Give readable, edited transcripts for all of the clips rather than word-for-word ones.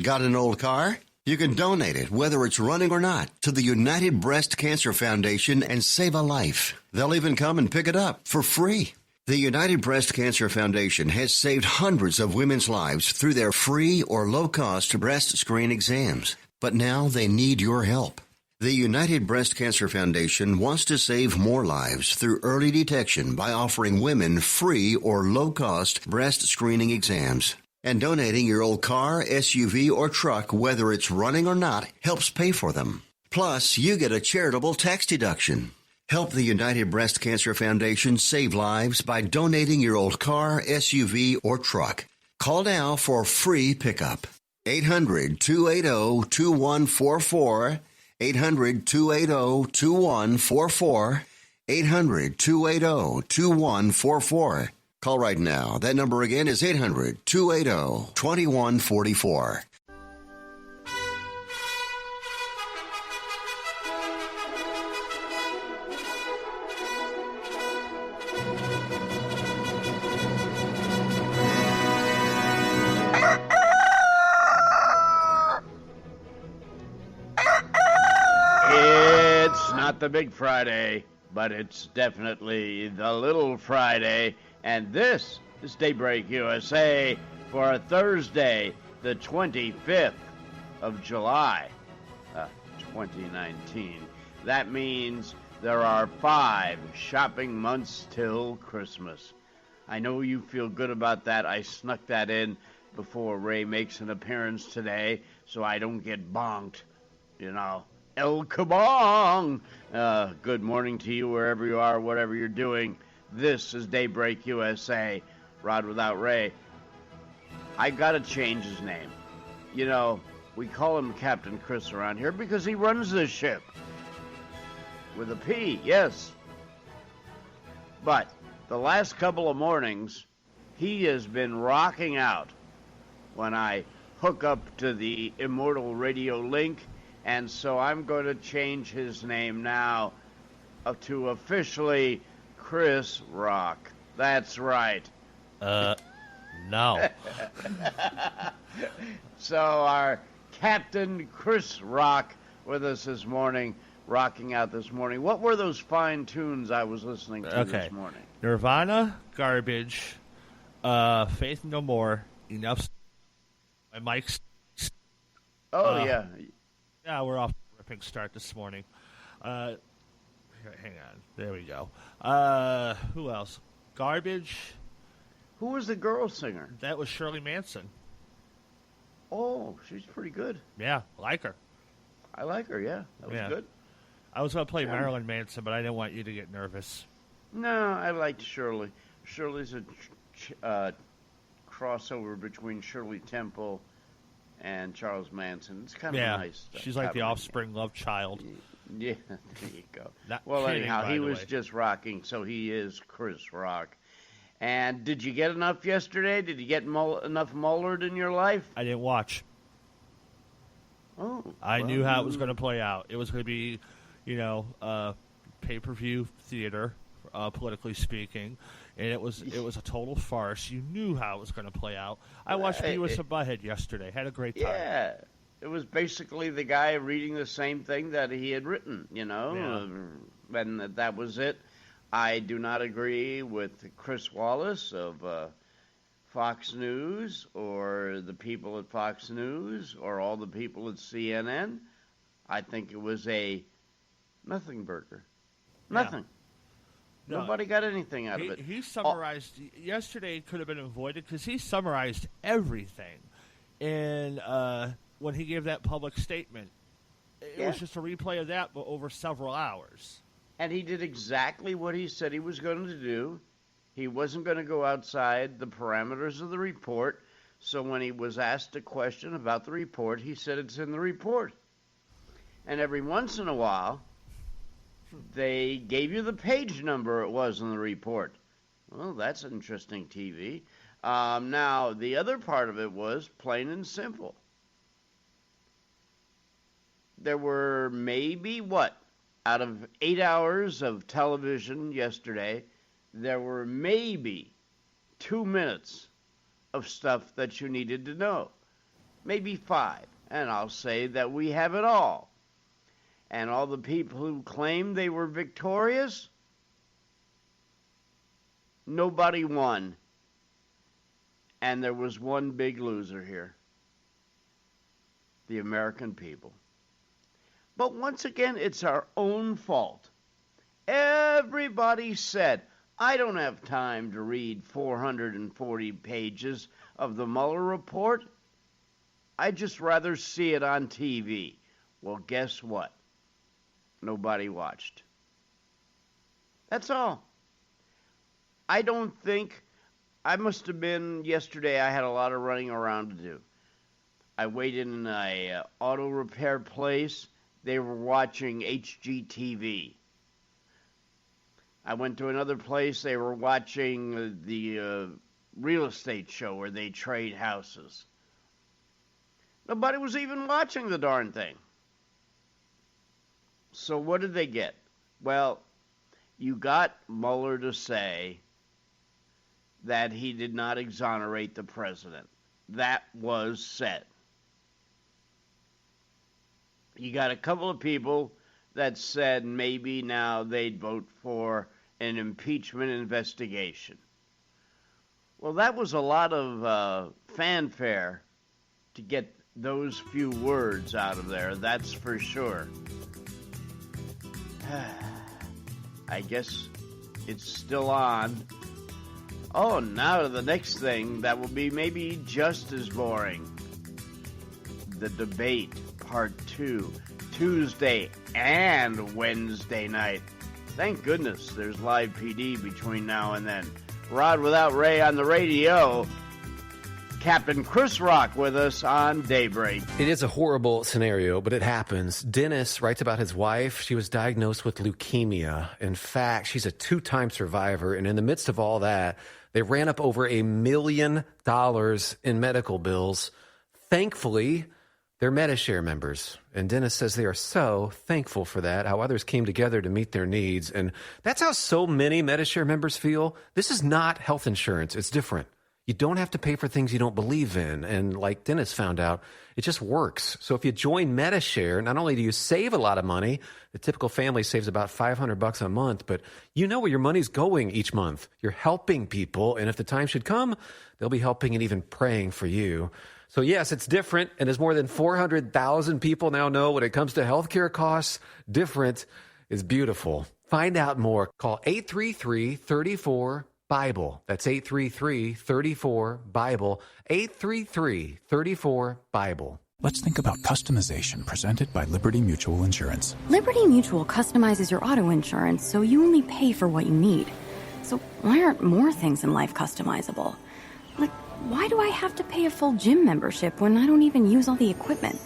Got an old car? You can donate it, whether it's running or not, to the United Breast Cancer Foundation and save a life. They'll even come and pick it up for free. The United Breast Cancer Foundation has saved hundreds of women's lives through their free or low-cost breast screen exams. But now they need your help. The United Breast Cancer Foundation wants to save more lives through early detection by offering women free or low-cost breast screening exams. And donating your old car, SUV, or truck, whether it's running or not, helps pay for them. Plus, you get a charitable tax deduction. Help the United Breast Cancer Foundation save lives by donating your old car, SUV, or truck. Call now for free pickup. 800-280-2144. 800-280-2144. 800-280-2144. Call right now. That number again is 800-280-2144. It's not the Big Friday, but it's definitely the Little Friday. And this is Daybreak USA for a Thursday, the 25th of July, 2019. That means there are 5 shopping months till Christmas. I know you feel good about that. I snuck that in before Ray makes an appearance today so I don't get bonked, you know. El Kabong! Good morning to you wherever you are, whatever you're doing. This is Daybreak USA, Rod Without Ray. I gotta change his name. You know, we call him Captain Chris around here because he runs this ship. With a P, yes. But the last couple of mornings, he has been rocking out when I hook up to the Immortal Radio link, and so I'm going to change his name now to officially Chris Rock. That's right. No. So our Captain Chris Rock with us this morning, rocking out this morning. What were those fine tunes I was listening to this morning? Nirvana, Garbage, Faith No More, Enough. My mic's... Yeah. Yeah, we're off to a ripping start this morning. Hang on. There we go. Who else? Garbage. Who was the girl singer? That was Shirley Manson. Oh, she's pretty good. Yeah, like her. I like her, yeah. That was good. I was going to play Marilyn Manson, but I didn't want you to get nervous. No, I liked Shirley. Shirley's a crossover between Shirley Temple and Charles Manson. It's kind of nice. She's like the Offspring love child. Yeah, there you go. Well, anyhow, he was just rocking, so he is Chris Rock. And did you get enough yesterday? Did you get enough Mullard in your life? I didn't watch. Oh. I knew how it was going to play out. It was going to be, pay-per-view theater, politically speaking, and it was a total farce. You knew how it was going to play out. I watched Beavis and Butthead yesterday. Had a great time. Yeah. It was basically the guy reading the same thing that he had written, and that was it. I do not agree with Chris Wallace of Fox News or the people at Fox News or all the people at CNN. I think it was a nothing burger. Nothing. Yeah. Nobody got anything out of it. He summarized yesterday. Could have been avoided because he summarized everything, and when he gave that public statement, it was just a replay of that, but over several hours. And he did exactly what he said he was going to do. He wasn't going to go outside the parameters of the report. So when he was asked a question about the report, he said it's in the report. And every once in a while, they gave you the page number it was in the report. Well, that's interesting TV. Now, the other part of it was plain and simple. There were maybe, out of 8 hours of television yesterday, there were maybe 2 minutes of stuff that you needed to know. maybe 5, and I'll say that we have it all. And all the people who claimed they were victorious, nobody won. And there was one big loser here: the American people. But once again, it's our own fault. Everybody said, I don't have time to read 440 pages of the Mueller report. I'd just rather see it on TV. Well, guess what? Nobody watched. That's all. I don't think, I must have been, yesterday I had a lot of running around to do. I waited in a auto repair place. They were watching HGTV. I went to another place. They were watching the real estate show where they trade houses. Nobody was even watching the darn thing. So what did they get? Well, you got Mueller to say that he did not exonerate the president. That was said. You got a couple of people that said maybe now they'd vote for an impeachment investigation. Well, that was a lot of fanfare to get those few words out of there, that's for sure. I guess it's still on. Oh, now to the next thing that will be maybe just as boring. The debate. Part 2, Tuesday and Wednesday night. Thank goodness there's live PD between now and then. Rod Without Ray on the radio. Captain Chris Rock with us on Daybreak. It is a horrible scenario, but it happens. Dennis writes about his wife. She was diagnosed with leukemia. In fact, she's a 2-time survivor, and in the midst of all that, they ran up over $1 million in medical bills. Thankfully, they're MediShare members, and Dennis says they are so thankful for that, how others came together to meet their needs, and that's how so many MediShare members feel. This is not health insurance. It's different. You don't have to pay for things you don't believe in, and like Dennis found out, it just works. So if you join MediShare, not only do you save a lot of money, the typical family saves about $500 a month, but you know where your money's going each month. You're helping people, and if the time should come, they'll be helping and even praying for you. So yes, it's different, and as more than 400,000 people now know when it comes to healthcare costs, different is beautiful. Find out more. Call 833-34-BIBLE. That's 833-34-BIBLE. 833-34-BIBLE. Let's think about customization presented by Liberty Mutual Insurance. Liberty Mutual customizes your auto insurance so you only pay for what you need. So why aren't more things in life customizable? Like, why do I have to pay a full gym membership when I don't even use all the equipment?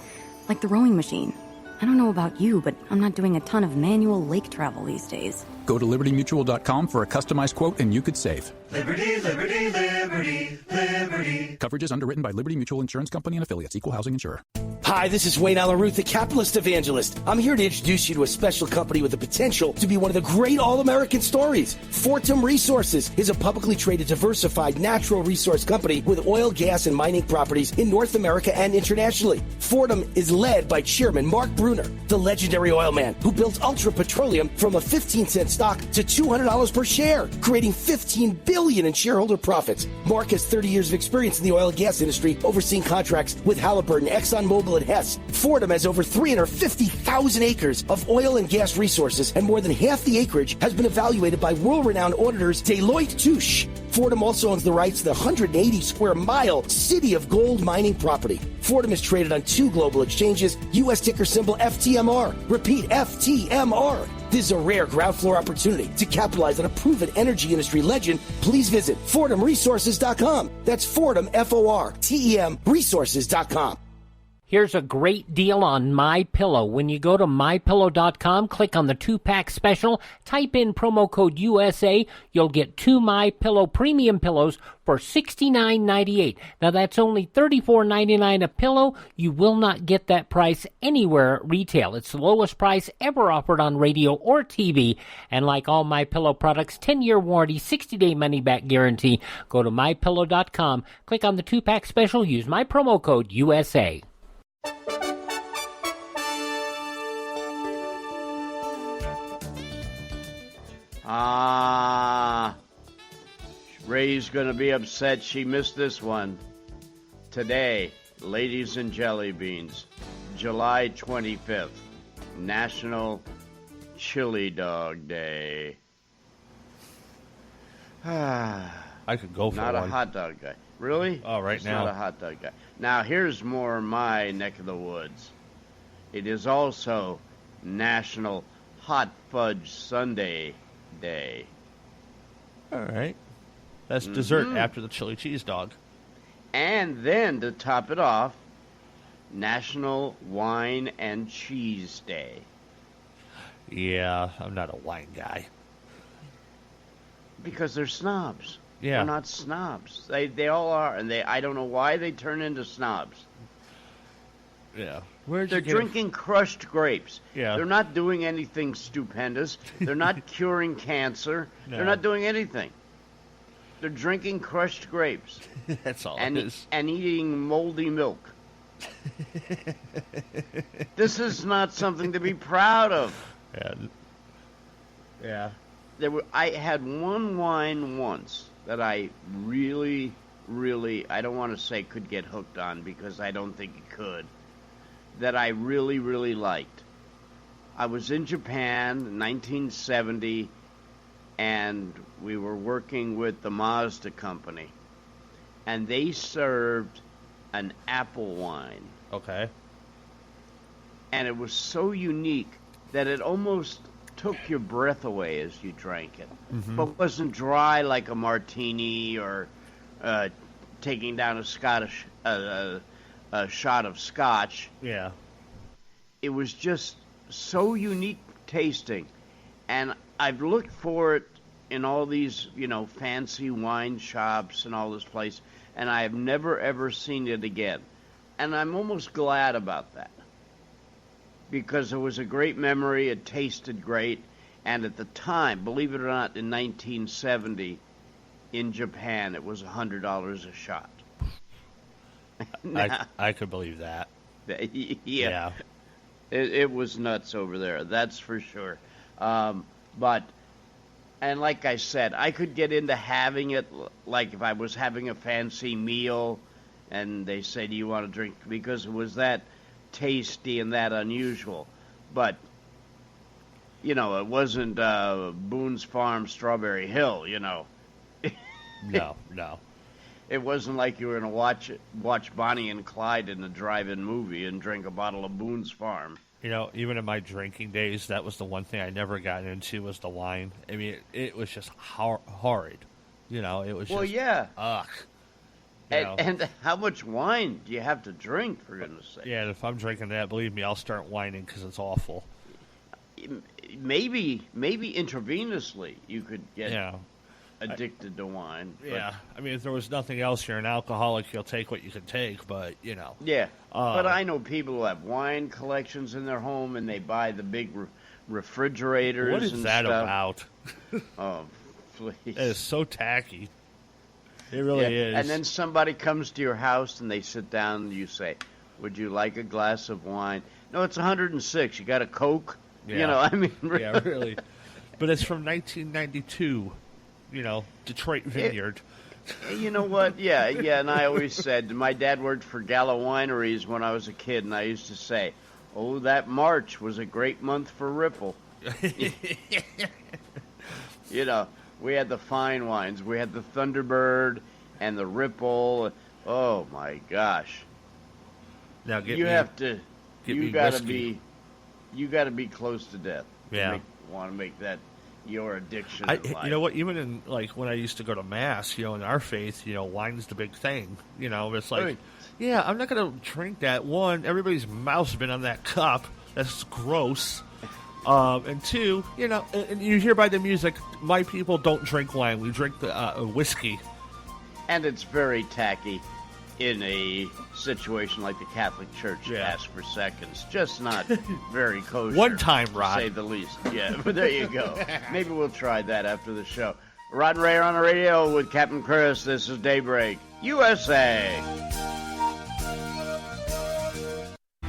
Like the rowing machine. I don't know about you, but I'm not doing a ton of manual lake travel these days. Go to libertymutual.com for a customized quote and you could save. Liberty, liberty, liberty, liberty. Coverage is underwritten by Liberty Mutual Insurance Company and affiliates. Equal housing insurer. Hi, this is Wayne Allaruth, the capitalist evangelist. I'm here to introduce you to a special company with the potential to be one of the great all-American stories. Fortum Resources is a publicly traded, diversified natural resource company with oil, gas, and mining properties in North America and internationally. Fortum is led by Chairman Mark Bruner, the legendary oil man who built Ultra Petroleum from a 15-cent stock to $200 per share, creating $15 billion in shareholder profits. Mark has 30 years of experience in the oil and gas industry, overseeing contracts with Halliburton, ExxonMobil, and Hess. Fortum has over 350,000 acres of oil and gas resources, and more than half the acreage has been evaluated by world-renowned auditors Deloitte Touche. Fortum also owns the rights to the 180-square-mile City of Gold mining property. Fortum is traded on 2 global exchanges, U.S. ticker symbol FTMR. Repeat, FTMR. This is a rare ground floor opportunity to capitalize on a proven energy industry legend. Please visit FortumResources.com. That's Fortum, F-O-R-T-E-M, resources.com. Here's a great deal on MyPillow. When you go to MyPillow.com, click on the 2-pack special, type in promo code USA, you'll get 2 MyPillow premium pillows for $69.98. Now that's only $34.99 a pillow. You will not get that price anywhere at retail. It's the lowest price ever offered on radio or TV. And like all MyPillow products, 10-year warranty, 60-day money-back guarantee. Go to MyPillow.com, click on the 2-pack special, use my promo code USA. Ray's going to be upset she missed this one. Today, ladies and jelly beans, July 25th, National Chili Dog Day. I could go for Not one. a hot dog guy. Really? Oh, right He's now. Not a hot dog guy. Now, here's more my neck of the woods. It is also National Hot Fudge Sundae Day. All right. That's dessert after the chili cheese dog. And then, to top it off, National Wine and Cheese Day. Yeah, I'm not a wine guy. Because they're snobs. Yeah. They're not snobs. They all are. And I don't know why they turn into snobs. Yeah. They're drinking crushed grapes. Yeah. They're not doing anything stupendous. They're not curing cancer. No. They're not doing anything. They're drinking crushed grapes. That's all and, it is. And eating moldy milk. This is not something to be proud of. Yeah. I had one wine once that I really, I don't want to say could get hooked on because I don't think it could, that I really, really liked. I was in Japan in 1970, and we were working with the Mazda company, and they served an apple wine. Okay. And it was so unique that it almost took your breath away as you drank it, but wasn't dry like a martini or taking down a shot of scotch. Yeah. It was just so unique tasting, and I've looked for it in all these, fancy wine shops and all this place, and I have never ever seen it again, and I'm almost glad about that. Because it was a great memory, it tasted great, and at the time, believe it or not, in 1970, in Japan, it was $100 a shot. I could believe that. Yeah. It was nuts over there, that's for sure. But, and like I said, I could get into having it, like if I was having a fancy meal, and they say, do you want to drink, because it was that tasty and that unusual, but it wasn't Boone's Farm Strawberry Hill. No. It wasn't like you were going to watch Bonnie and Clyde in the drive-in movie and drink a bottle of Boone's Farm. Even in my drinking days, that was the one thing I never got into was the wine. I mean, it was just horrid. It was just... Well, yeah. Ugh. And how much wine do you have to drink, for goodness sake? Yeah, and if I'm drinking that, believe me, I'll start whining because it's awful. Maybe intravenously you could get addicted to wine. Yeah, I mean, if there was nothing else, you're an alcoholic, you'll take what you can take, but, Yeah, but I know people who have wine collections in their home, and they buy the big refrigerators and stuff. What is that about? Oh, please. It is so tacky. It really is. And then somebody comes to your house and they sit down and you say, would you like a glass of wine? No, it's 106. You got a Coke? Yeah. Really. Yeah, really. But it's from 1992, Detroit Vineyard. You know what? Yeah, and I always said, my dad worked for Gallo Wineries when I was a kid, and I used to say, oh, that March was a great month for Ripple. We had the fine wines. We had the Thunderbird and the Ripple. Oh my gosh! Now you got to be close to death. Yeah. Want to make that your addiction You in life. know what? Even in like when I used to go to mass, in our faith, wine's the big thing. It's like, Right. yeah, I'm not going to drink that. One, everybody's mouth's been on that cup. That's gross. And two, and you hear by the music, my people don't drink wine. We drink the whiskey. And it's very tacky in a situation like the Catholic Church asks for seconds. Just not very kosher. One time, to Rod. say the least. Yeah, but there you go. Maybe we'll try that after the show. Rod and Ray are on the radio with Captain Chris. This is Daybreak, USA.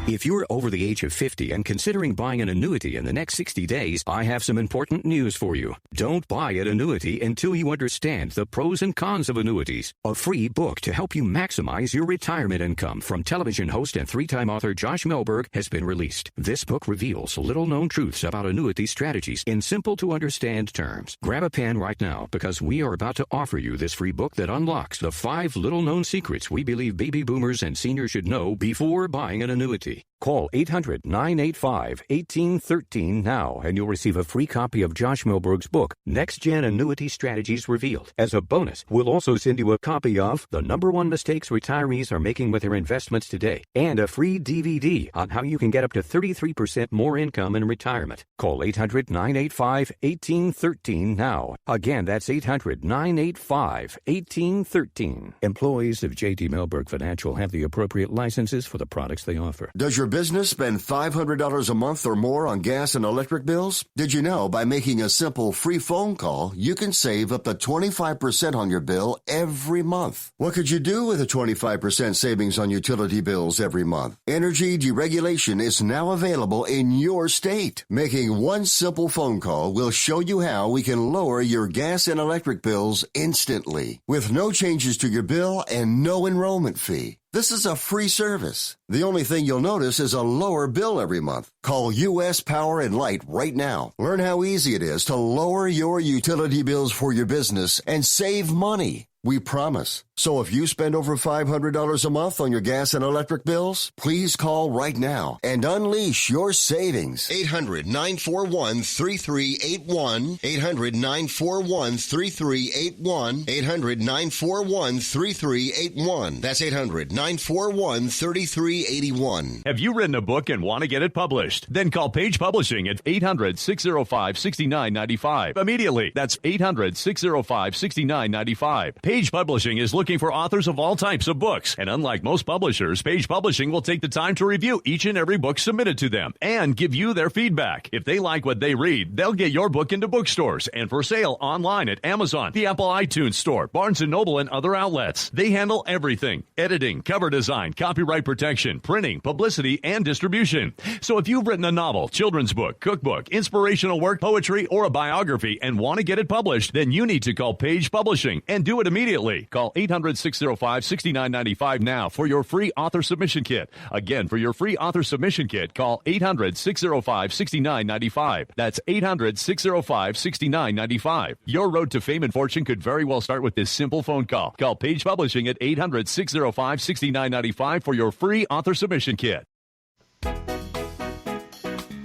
If you're over the age of 50 and considering buying an annuity in the next 60 days, I have some important news for you. Don't buy an annuity until you understand the pros and cons of annuities. A free book to help you maximize your retirement income from television host and three-time author Josh Melberg has been released. This book reveals little-known truths about annuity strategies in simple-to-understand terms. Grab a pen right now because we are about to offer you this free book that unlocks the 5 little-known secrets we believe baby boomers and seniors should know before buying an annuity. Call 800-985-1813 now, and you'll receive a free copy of Josh Milberg's book, Next Gen Annuity Strategies Revealed. As a bonus, we'll also send you a copy of The #1 Mistakes Retirees Are Making with Their Investments Today, and a free DVD on how you can get up to 33% more income in retirement. Call 800-985-1813 now. Again, that's 800-985-1813. Employees of J.D. Milberg Financial have the appropriate licenses for the products they offer. Does your business spend $500 a month or more on gas and electric bills? Did you know by making a simple free phone call, you can save up to 25% on your bill every month? What could you do with a 25% savings on utility bills every month? Energy deregulation is now available in your state. Making one simple phone call will show you how we can lower your gas and electric bills instantly with no changes to your bill and no enrollment fee. This is a free service. The only thing you'll notice is a lower bill every month. Call U.S. Power and Light right now. Learn how easy it is to lower your utility bills for your business and save money. We promise. So if you spend over $500 a month on your gas and electric bills, please call right now and unleash your savings. 800-941-3381. 800-941-3381. 800-941-3381. That's 800-941-3381. Have you written a book and want to get it published? Then call Page Publishing at 800-605-6995. Immediately. That's 800-605-6995. Page Publishing is looking for authors of all types of books, and unlike most publishers, Page Publishing will take the time to review each and every book submitted to them and give you their feedback. If they like what they read, they'll get your book into bookstores and for sale online at Amazon, the Apple iTunes Store, Barnes & Noble, and other outlets. They handle everything: editing, cover design, copyright protection, printing, publicity, and distribution. So if you've written a novel, children's book, cookbook, inspirational work, poetry, or a biography and want to get it published, then you need to call Page Publishing and do it immediately. Call 800-605-6995 now for your free author submission kit. Again, for your free author submission kit, call 800-605-6995. That's 800-605-6995. Your road to fame and fortune could very well start with this simple phone call. Call Page Publishing at 800-605-6995 for your free author submission kit.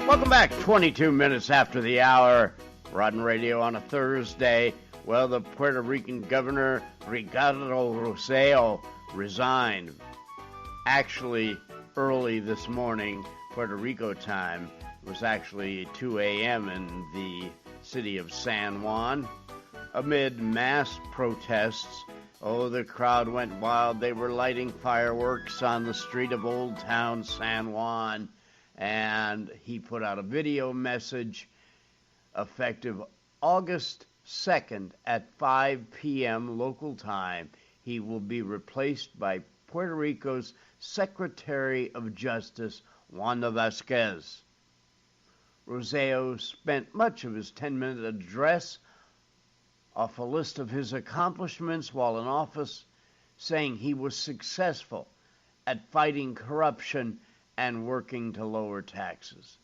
Welcome back. 22 minutes after the hour. Rod and Radio on a Thursday. Well, the Puerto Rican governor, Ricardo Rosselló, resigned. Actually, early this morning, Puerto Rico time. It was actually 2 a.m. in the city of San Juan. Amid mass protests, the crowd went wild. They were lighting fireworks on the street of Old Town San Juan. And he put out a video message effective August 2nd at 5 p.m. local time. He will be replaced by Puerto Rico's Secretary of Justice, Wanda Vasquez. Rosselló spent much of his 10-minute address off a list of his accomplishments while in office, saying he was successful at fighting corruption and working to lower taxes.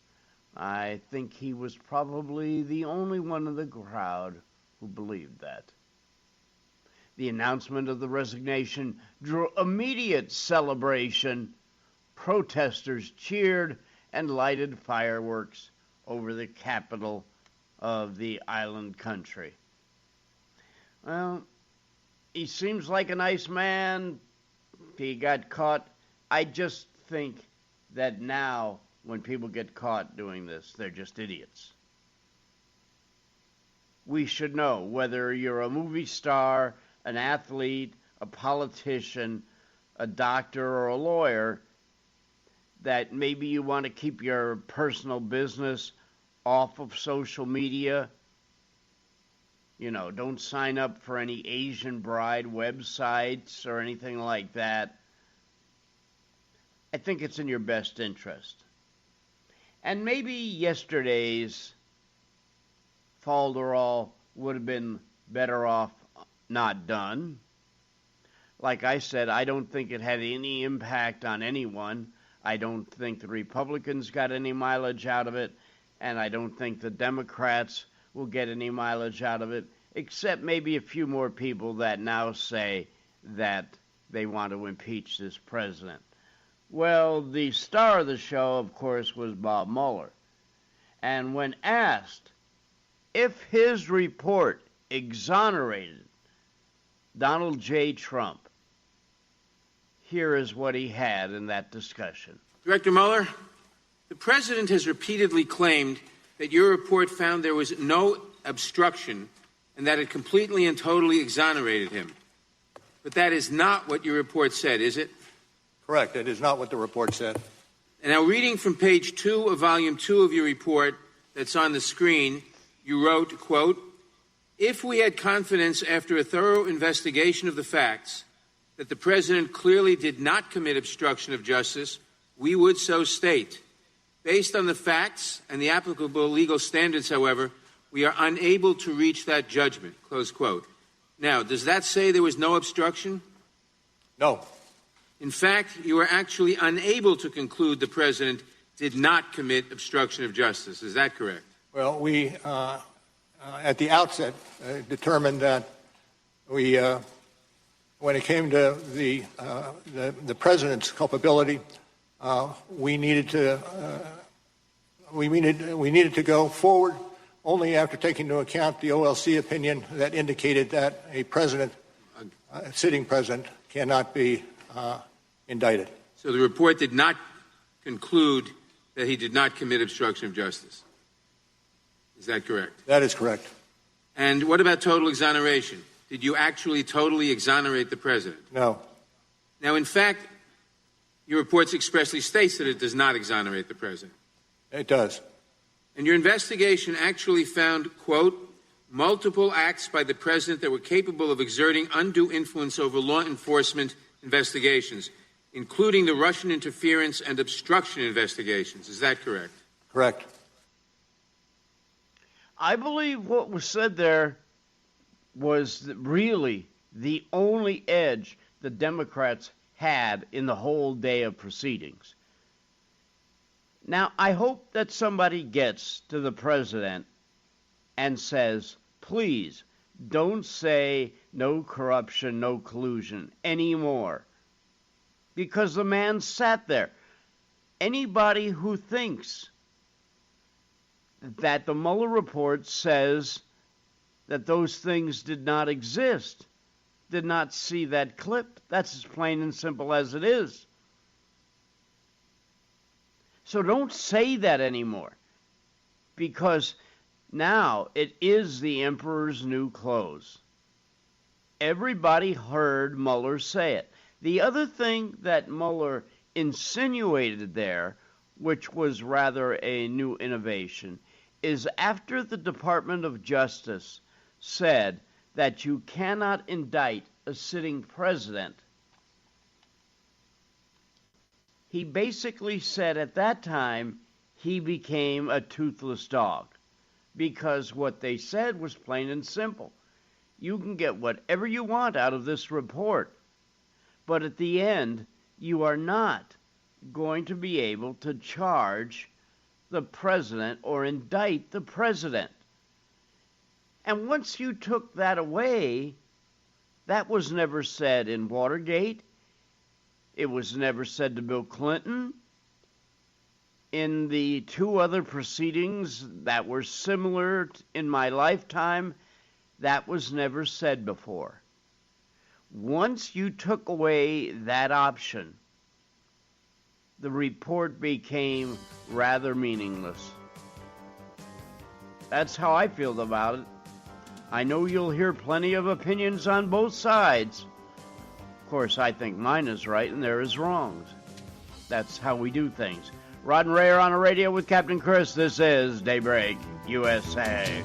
I think he was probably the only one in the crowd who believed that. The announcement of the resignation drew immediate celebration. Protesters cheered and lighted fireworks over the capital of the island country. Well, he seems like a nice man. He got caught. I just think that now when people get caught doing this, they're just idiots. We should know whether you're a movie star, an athlete, a politician, a doctor, or a lawyer, that maybe you want to keep your personal business off of social media. You know, don't sign up for any Asian bride websites or anything like that. I think it's in your best interest. And maybe yesterday's falderall would have been better off not done. Like I said, I don't think it had any impact on anyone. I don't think the Republicans got any mileage out of it, and I don't think the Democrats will get any mileage out of it, except maybe a few more people that now say that they want to impeach this president. Well, the star of the show, of course, was Bob Mueller. And when asked if his report exonerated Donald J. Trump, here is what he had in that discussion. Director Mueller, the president has repeatedly claimed that your report found there was no obstruction and that it completely and totally exonerated him. But that is not what your report said, is it? Correct. It is not what the report said. And now, reading from page 2 of volume 2 of your report that's on the screen, you wrote, quote, "If we had confidence after a thorough investigation of the facts that the president clearly did not commit obstruction of justice, we would so state. Based on the facts and the applicable legal standards, however, we are unable to reach that judgment," close quote. Now, does that say there was no obstruction? No. In fact, you are actually unable to conclude the president did not commit obstruction of justice. Is that correct? Well, we, at the outset, determined that we, when it came to the president's culpability, we needed to go forward only after taking into account the OLC opinion that indicated that a president, a sitting president, cannot be indicted. So the report did not conclude that he did not commit obstruction of justice. Is that correct? That is correct. And what about total exoneration? Did you actually totally exonerate the president? No. Now, in fact, your report expressly states that it does not exonerate the president. It does. And your investigation actually found, quote, multiple acts by the president that were capable of exerting undue influence over law enforcement investigations, including the Russian interference and obstruction investigations. Is that correct? Correct. I believe what was said there was really the only edge the Democrats had in the whole day of proceedings. Now, I hope that somebody gets to the president and says, please, don't say no corruption, no collusion anymore. Because the man sat there. Anybody who thinks that the Mueller report says that those things did not exist, did not see that clip. That's as plain and simple as it is. So don't say that anymore, because now it is the emperor's new clothes. Everybody heard Mueller say it. The other thing that Mueller insinuated there, which was rather a new innovation, is after the Department of Justice said that you cannot indict a sitting president, he basically said at that time he became a toothless dog, because what they said was plain and simple. You can get whatever you want out of this report, but at the end, you are not going to be able to charge the president or indict the president. And once you took that away, that was never said in Watergate. It was never said to Bill Clinton in the two other proceedings that were similar in my lifetime, that was never said before. Once you took away that option, the report became rather meaningless. That's how I feel about it. I know you'll hear plenty of opinions on both sides. Of course, I think mine is right and theirs wrong. That's how we do things. Rod and Ray are on the radio with Captain Chris. This is Daybreak USA.